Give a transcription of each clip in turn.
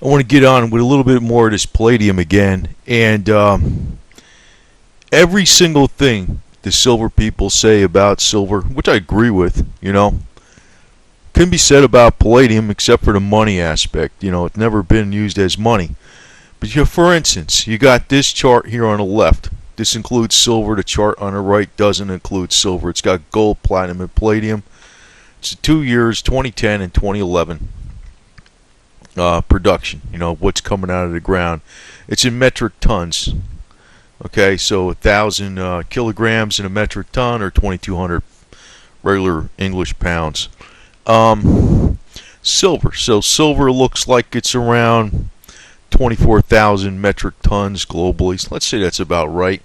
I want to get on with a little bit more of this palladium again. And every single thing the silver people say about silver, which I agree with, can be said about palladium except for the money aspect. It's never been used as money. But for instance, you got this chart here on the left. This includes silver. The chart on the right doesn't include silver. It's got gold, platinum, and palladium. It's 2 years, 2010 and 2011 production. What's coming out of the ground. It's in metric tons. Okay, so 1,000 kilograms in a metric ton, or 2,200 regular English pounds. Silver. So silver looks like it's around 24,000 metric tons globally. So let's say that's about right.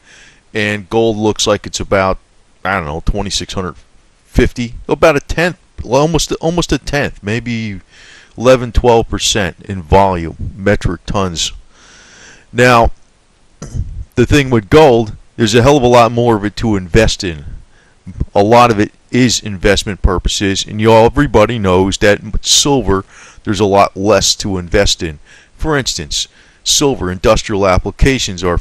And gold looks like it's about, 2,650, about a tenth, almost a tenth, maybe 11-12% in volume, metric tons. Now, the thing with gold, there's a hell of a lot more of it to invest in. A lot of it is investment purposes, and everybody knows that silver, there's a lot less to invest in. For instance, silver industrial applications are,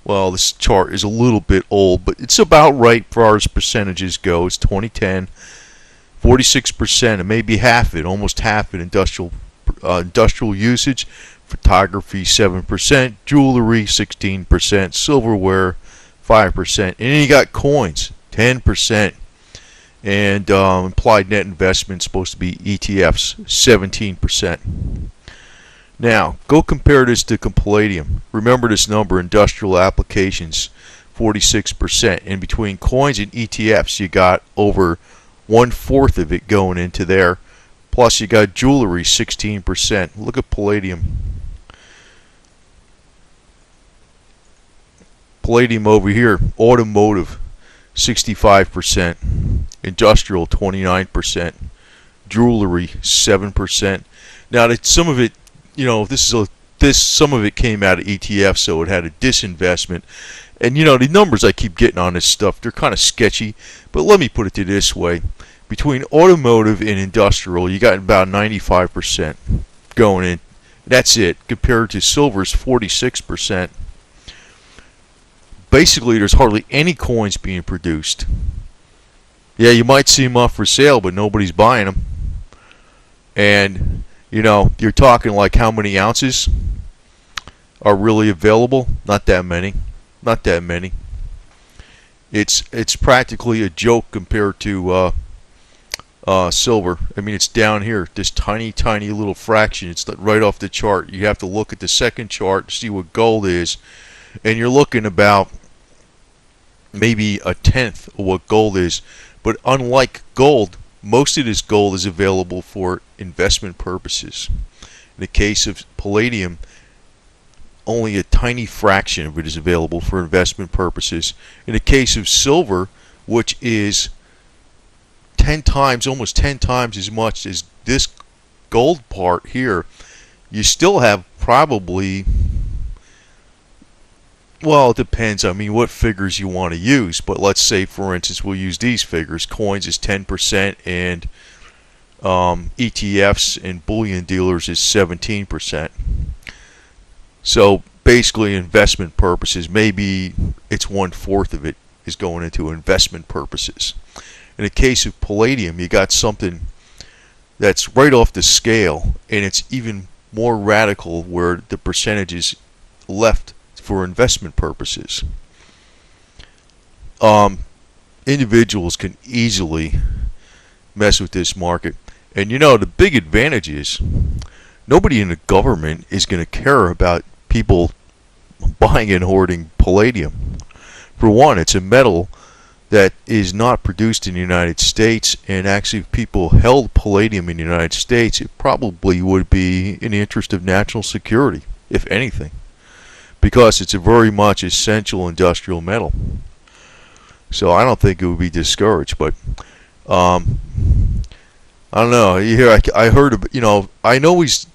well, this chart is a little bit old, but it's about right as far as percentages go. It's 2010, 46%, and maybe half it, almost half it, industrial usage. Photography 7%, jewelry 16%, silverware 5%, and then you got coins 10%, and implied net investment supposed to be ETFs 17%. Now go compare this to palladium. Remember this number: industrial applications 46%, and between coins and ETFs you got over 1/4 of it going into there. Plus you got jewelry 16%. Look at palladium. Palladium over here, automotive 65%, industrial 29%, jewelry 7%. Now some of it, some of it came out of ETF, so it had a disinvestment. And the numbers I keep getting on this stuff, they're kind of sketchy. But let me put it this way: between automotive and industrial, you got about 95% going in. That's it. Compared to silver's 46%. Basically, there's hardly any coins being produced. Yeah, you might see them up for sale, but nobody's buying them. And, you're talking like how many ounces are really available? Not that many. Not that many. It's practically a joke compared to silver. I mean, it's down here, this tiny little fraction. It's right off the chart. You have to look at the second chart to see what gold is, and you're looking about maybe a tenth of what gold is. But unlike gold, most of this gold is available for investment purposes. In the case of palladium, only a tiny fraction of it is available for investment purposes. In the case of silver, which is 10 times, almost 10 times as much as this gold part here, you still have probably, well, it depends. I mean, what figures you want to use. But let's say, for instance, we'll use these figures. Coins is 10%, and ETFs and bullion dealers is 17%. So basically, investment purposes, maybe it's 1/4 of it is going into investment purposes. In the case of palladium, you got something that's right off the scale, and it's even more radical where the percentage is left for investment purposes. Individuals can easily mess with this market. And the big advantage is nobody in the government is going to care about people buying and hoarding palladium. For one, it's a metal that is not produced in the United States, and actually if people held palladium in the United States, it probably would be in the interest of national security, if anything, because it's a very much essential industrial metal. So I don't think it would be discouraged. But I don't know. I heard, I always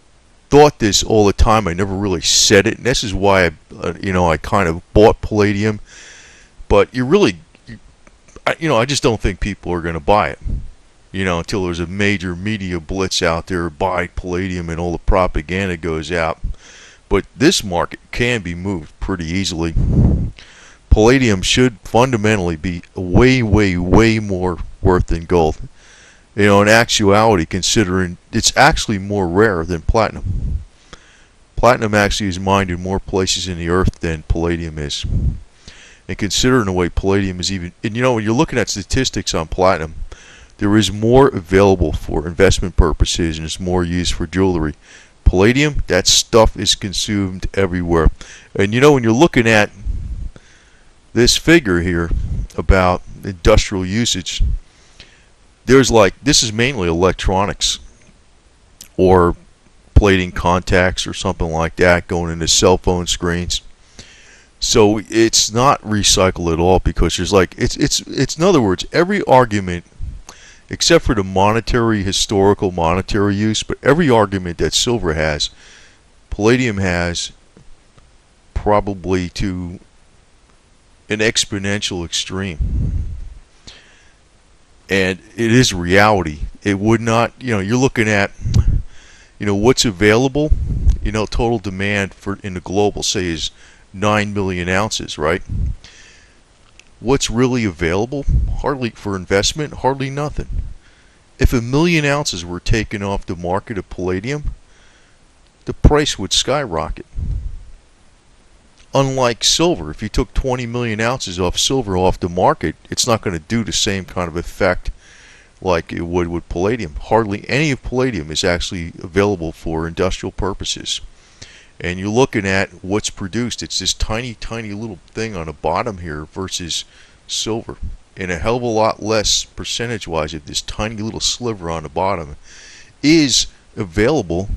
thought this all the time. I never really said it, and this is why I kind of bought palladium. But I just don't think people are going to buy it. until there's a major media blitz out there, buy palladium, and all the propaganda goes out. But this market can be moved pretty easily. Palladium should fundamentally be way, way, way more worth than gold. In actuality, considering it's actually more rare than platinum. Platinum actually is mined in more places in the earth than palladium is. And considering the way palladium is even, and when you're looking at statistics on platinum, there is more available for investment purposes and it's more used for jewelry. Palladium, that stuff is consumed everywhere. And when you're looking at this figure here about industrial usage, there's this is mainly electronics or plating contacts or something like that going into cell phone screens. So it's not recycled at all, because there's it's in other words, every argument except for the historical monetary use, but every argument that silver has, palladium has, probably to an exponential extreme. And it is reality. It would not, you're looking at, what's available, total demand for in the global, say, is 9 million ounces, right? What's really available? Hardly for investment, hardly nothing. If 1 million ounces were taken off the market of palladium, the price would skyrocket. Unlike silver, if you took 20 million ounces of silver off the market, it's not going to do the same kind of effect like it would with palladium. Hardly any of palladium is actually available for industrial purposes. And you're looking at what's produced. It's this tiny, tiny little thing on the bottom here versus silver. And a hell of a lot less percentage-wise of this tiny little sliver on the bottom is available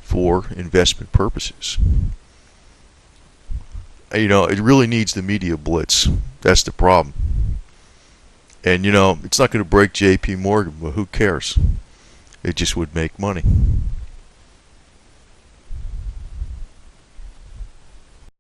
for investment purposes. It really needs the media blitz. That's the problem. And it's not going to break JP Morgan, but who cares? It just would make money.